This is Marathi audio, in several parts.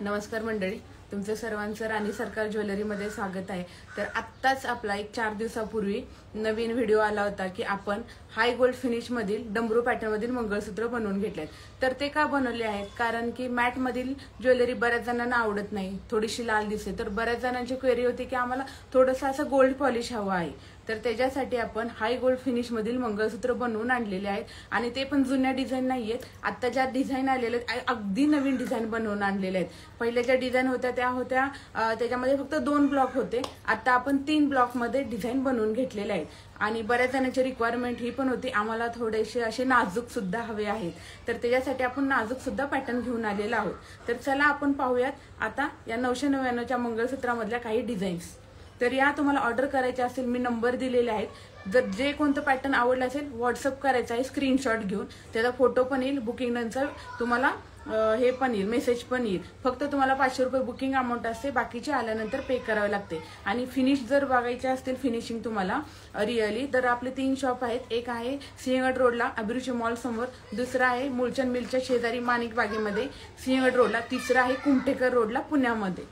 नमस्कार मंडळी, तुमचं सर्वांचं राणी सरकार ज्वेलरीमध्ये स्वागत आहे। तर आत्ताच आपला एक 4 दिवसापूर्वी नवीन व्हिडिओ आला होता की आपण हाय गोल्ड फिनिश मधील डमरू पॅटर्न मधील मंगळसूत्र बनवून घेतलेत। तर ते का बनवले आहेत, कारण की मॅट मधील ज्वेलरी बऱ्याच जणांना आवडत नाही, थोडीशी लाल दिसते। तर बऱ्याच जणांची क्वेरी होती की आम्हाला थोडंसं असं गोल्ड पॉलिश हवं आहे। तर त्याच्यासाठी आपण हाय गोल्ड फिनिश मधील मंगळसूत्र बनवून आणलेले आहेत आणि ते पण जुन्या डिझाइन नाहीयेत। आता ज्या डिझाइन आलेले आहेत अगदी नवीन डिझाइन बनवून आणलेले आहेत। पहिल्या ज्या डिझाइन होत्या त्या होत्या त्याच्यामध्ये फक्त 2 ब्लॉक होते, आता आपण 3 ब्लॉक मध्ये डिझाइन बनवून घेतलेले आहेत। आणि बऱ्याच जणांची रिक्वायरमेंट ही पण होती, आम्हाला थोडेसे असे नाजूक सुद्धा हवे आहेत। तर त्याच्यासाठी आपण नाजूक सुद्धा पॅटर्न घेऊन आलेलो आहोत। तर चला आपण पाहूयात आता या 999 च्या मंगळसूत्रामधल्या काही डिझाईन्स। तर या तुम्हाला ऑर्डर करायचे असेल, मी नंबर दिलेले आहेत। जर जे कोणतं पॅटर्न आवडलं असेल व्हॉट्सअप करायचं आहे स्क्रीनशॉट घेऊन, त्याचा फोटो पण येईल, बुकिंग नंतर तुम्हाला हे पण येईल, मेसेज पण येईल। फक्त तुम्हाला 500 रुपये बुकिंग अमाउंट असते, बाकीचे आल्यानंतर पे करावे लागते। आणि फिनिश जर बघायचे असतील फिनिशिंग तुम्हाला रिअली, तर आपले 3 शॉप आहेत। एक आहे सिंहगड रोडला अभिरुची मॉल समोर, दुसरा आहे मुलचंद मिलच्या शेजारी माणिक बागेमध्ये सिंहगड रोडला, तिसरा आहे कुमठेकर रोडला पुण्यामध्ये।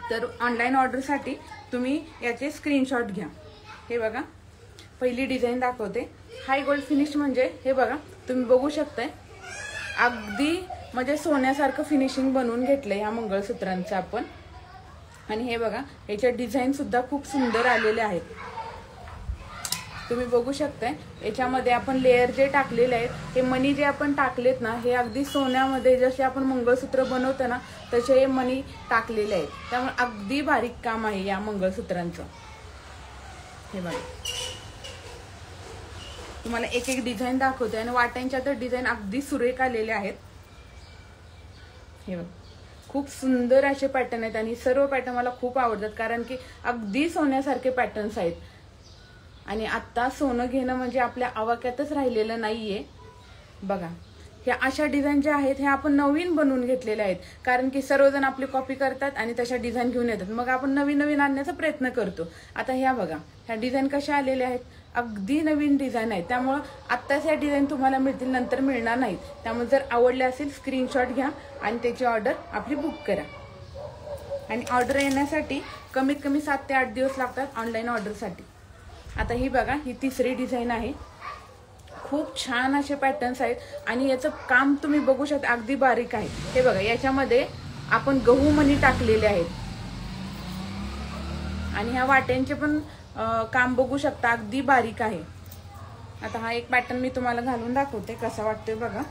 तर ऑनलाईन ऑर्डरसाठी तुम्ही याचे स्क्रीनशॉट घ्या। हे बघा, पहिली डिझाइन दाखवते। हाय गोल्ड फिनिश म्हणजे हे बघा, तुम्ही बघू शकताय अगदी म्हणजे सोन्यासारखं फिनिशिंग बनवून घेतलंय या मंगळसूत्रांचं आपण। आणि हे बघा, याचे डिझाइन सुद्धा खूप सुंदर आलेले आहेत, तुम्ही बघू शकताय। याच्यामध्ये आपण लेयर जे टाकलेले आहेत, हे मनी जे आपण टाकलेत ना, हे अगदी सोन्यामध्ये जसे आपण मंगळसूत्र बनवतो ना तसे हे मनी टाकलेले आहेत, त्यामुळे अगदी बारीक काम आहे या मंगळसूत्रांचं। हे बघा, तुम्हाला एक एक डिझाइन दाखवते आणि वाट्यांच्या तर डिझाइन अगदी सुरेख आलेले आहेत। हे बघा, खूप सुंदर असे पॅटर्न आहेत आणि सर्व पॅटर्न मला खूप आवडतात, कारण की अगदी सोन्यासारखे पॅटर्न्स आहेत। आणि आता सोनं घेणं म्हणजे आपल्या आवाक्यातच राहिलेलं नाहीये। बघा, ह्या अशा डिझाइन ज्या आहेत हे आपण नवीन बनवून घेतलेल्या आहेत, कारण की सर्वजण आपली कॉपी करतात आणि तशा डिझाइन घेऊन येतात, मग आपण नवीन नवीन आणण्याचा प्रयत्न करतो। आता ह्या बघा, ह्या डिझाइन कशा आलेल्या आहेत, अगदी नवीन डिझाइन आहेत, त्यामुळे आत्ताच ह्या डिझाइन तुम्हाला मिळतील, नंतर मिळणार नाहीत। त्यामुळे जर आवडले असेल स्क्रीनशॉट घ्या आणि त्याची ऑर्डर आपली बुक करा। आणि ऑर्डर येण्यासाठी कमीत कमी 7 ते 8 दिवस लागतात ऑनलाईन ऑर्डरसाठी। आता ही बघा, ही तिसरी डिझाइन आहे, खूप छान असे पॅटर्न्स आहेत आणि याचं काम तुम्ही बघू शकता अगदी बारीक आहे। हे बघा, याच्यामध्ये आपण गहू मणी टाकलेले आहेत आणि ह्या वाट्यांचे पण काम बघू शकता अगदी बारीक आहे। आता हा एक पॅटर्न मी तुम्हाला घालून दाखवते कसा वाटतोय बघा।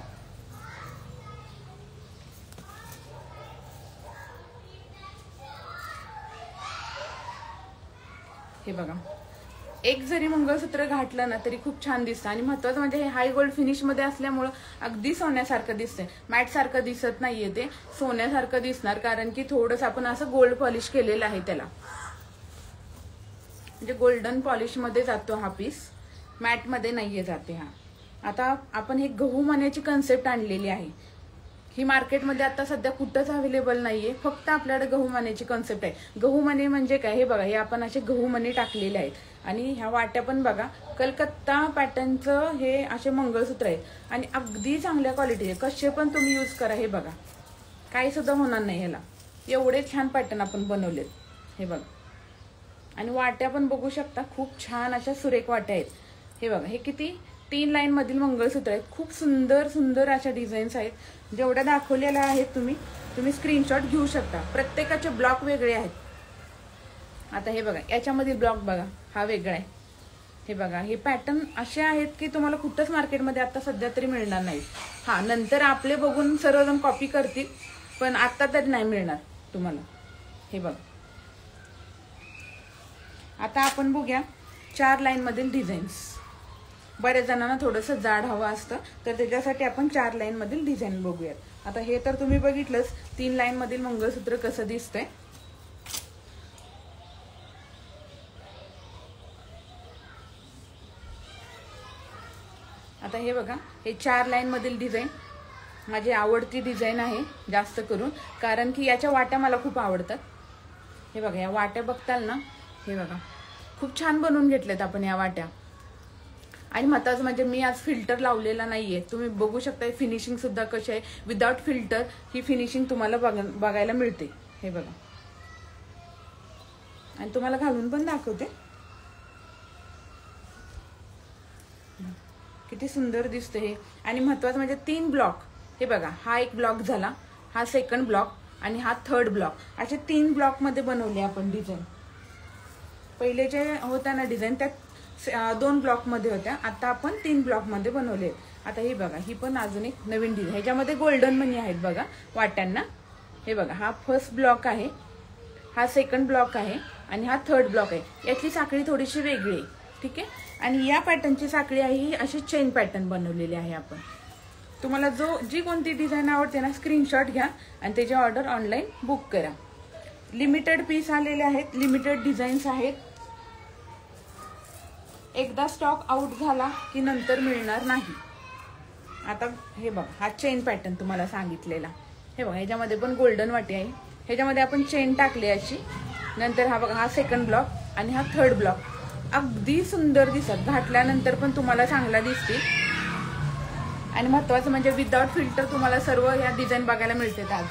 हे बघा, एक जरी मंगळसूत्र घातलं ना तरी खूप छान दिसतं आणि महत्त्वाचं म्हणजे हे हाय गोल्ड फिनिश मध्ये असल्यामुळे अगदी सोन्यासारखं दिसतंय, मॅट सारखं दिसत नाहीये, ते सोन्यासारखं दिसणार, कारण की थोडंसं आपण असं गोल्ड पॉलिश केलेलं आहे त्याला, म्हणजे गोल्डन पॉलिश मध्ये जातो हा पीस, मॅट मध्ये नाहीये जाते हा। आता आपण हे गहू मण्याची कन्सेप्ट आणलेली आहे, ही मार्केटमध्ये आता सध्या कुठंच अवेलेबल नाहीये, फक्त आपल्याकडे गहू मण्याची कन्सेप्ट आहे। गहू मणी म्हणजे काय, हे बघा, हे आपण असे गहू मणी टाकलेले आहेत आणि ह्या वाट्या पण बघा, कलकत्ता पॅटर्नचं हे असे मंगळसूत्र आहेत आणि अगदी चांगल्या क्वालिटीचे, कसे पण तुम्ही यूज करा। हे बघा, काही सुद्धा होणार नाही ह्याला, एवढे छान पॅटर्न आपण बनवलेत। हे बघा, आणि वाट्या पण बघू शकता, खूप छान अशा सुरेख वाट्या आहेत। हे बघा, हे किती 3 लाईन मधील मंगळसूत्र आहेत, खूप सुंदर सुंदर अशा डिझाईन्स आहेत। जेवढ्या दाखवलेल्या आहेत तुम्ही स्क्रीनशॉट घेऊ शकता, प्रत्येकाचे ब्लॉक वेगळे आहेत। आता हे बघा, याच्यामधील ब्लॉक बघा, हा वेगळा आहे। हे बघा, हे पॅटर्न असे आहेत की तुम्हाला कुठंच मार्केटमध्ये आता सध्या तरी मिळणार नाही। हा, नंतर आपले बघून सर्वजण कॉपी करतील, पण आता तरी नाही मिळणार तुम्हाला। हे बघा, आता आपण बघूया 4 लाईन मधील डिझाईन्स। बऱ्याच जणांना थोडंसं जाड हवं असतं, तर त्याच्यासाठी आपण 4 लाईन मधील डिझाईन बघूयात। आता हे तर तुम्ही बघितलंच 3 लाईन मधील मंगळसूत्र कसं दिसतंय। आता हे बघा, हे 4 लाईन मधील डिझाईन माझी आवडती डिझाईन आहे जास्त करून, कारण की याच्या वाट्या मला खूप आवडतात। हे बघा, या वाट्या बघताल ना, हे बघा, खूप छान बनवून घेतल्यात आपण या वाट्या। आणि महत्वाचं म्हणजे मी आज फिल्टर लावलेला नाहीये, तुम्ही बघू शकता फिनिशिंग सुद्धा कशी आहे. विदाउट फिल्टर ही फिनिशिंग तुम्हाला बघायला मिळते. हे बघा, आणि तुम्हाला घालून पण दाखवते किती सुंदर दिसते हे. आणि महत्वाचं म्हणजे 3 ब्लॉक, हे बघा, हा एक ब्लॉक झाला, हा सेकंड ब्लॉक आणि हा थर्ड ब्लॉक, असे 3 ब्लॉक मध्ये बनवले आपण डिझाईन. पहिले जे होत्या ना डिझाईन त्या 2 ब्लॉक मध्ये होत्या, आता आपण 3 ब्लॉक मध्ये बनवले. आता हे बघा, ही पण अजून एक नवीन डिझाईन, ह्याच्यामध्ये गोल्डन मणी आहेत बघा वाट्यांना. हे बघा, हा फर्स्ट ब्लॉक आहे, हा सेकंड ब्लॉक आहे आणि हा थर्ड ब्लॉक आहे. याची साखळी थोडीशी वेगळी आहे, ठीक आहे. आणि या पॅटर्नची साखळी आहे ही अशी चेन पॅटर्न बनवलेली आहे आपण. तुम्हाला जी कोणती डिझाईन आवडते ना, स्क्रीनशॉट घ्या आणि त्याची ऑर्डर ऑनलाईन बुक करा. लिमिटेड पीस आलेले आहेत, लिमिटेड डिझाईन्स आहेत. एकदा स्टॉक आउट झाला की नंतर मिळणार नाही. आता हे बघा, हा चेन पॅटर्न तुम्हाला सांगितलेला. हे बघा, ह्याच्यामध्ये पण गोल्डन वाटी आहे, ह्याच्यामध्ये आपण चेन टाकली अशी. नंतर हा बघा, हा सेकंड ब्लॉक आणि हा थर्ड ब्लॉक. अगदी सुंदर दिसत, घातल्यानंतर पण तुम्हाला चांगला दिसतील. आणि महत्वाचं म्हणजे विदाउट फिल्टर तुम्हाला सर्व ह्या डिझाईन बघायला मिळतात आज.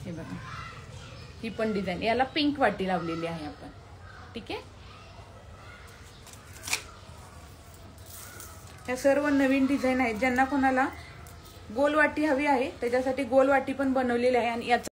हे बघा, ही पण डिझाईन, याला पिंक वाटी लावलेली आहे आपण, ठीक आहे. ह्या सर्व नवीन डिझाईन आहेत. ज्यांना कोणाला गोल वाटी हवी आहे त्याच्यासाठी गोल वाटी पण बनवलेली आहे. आणि याचा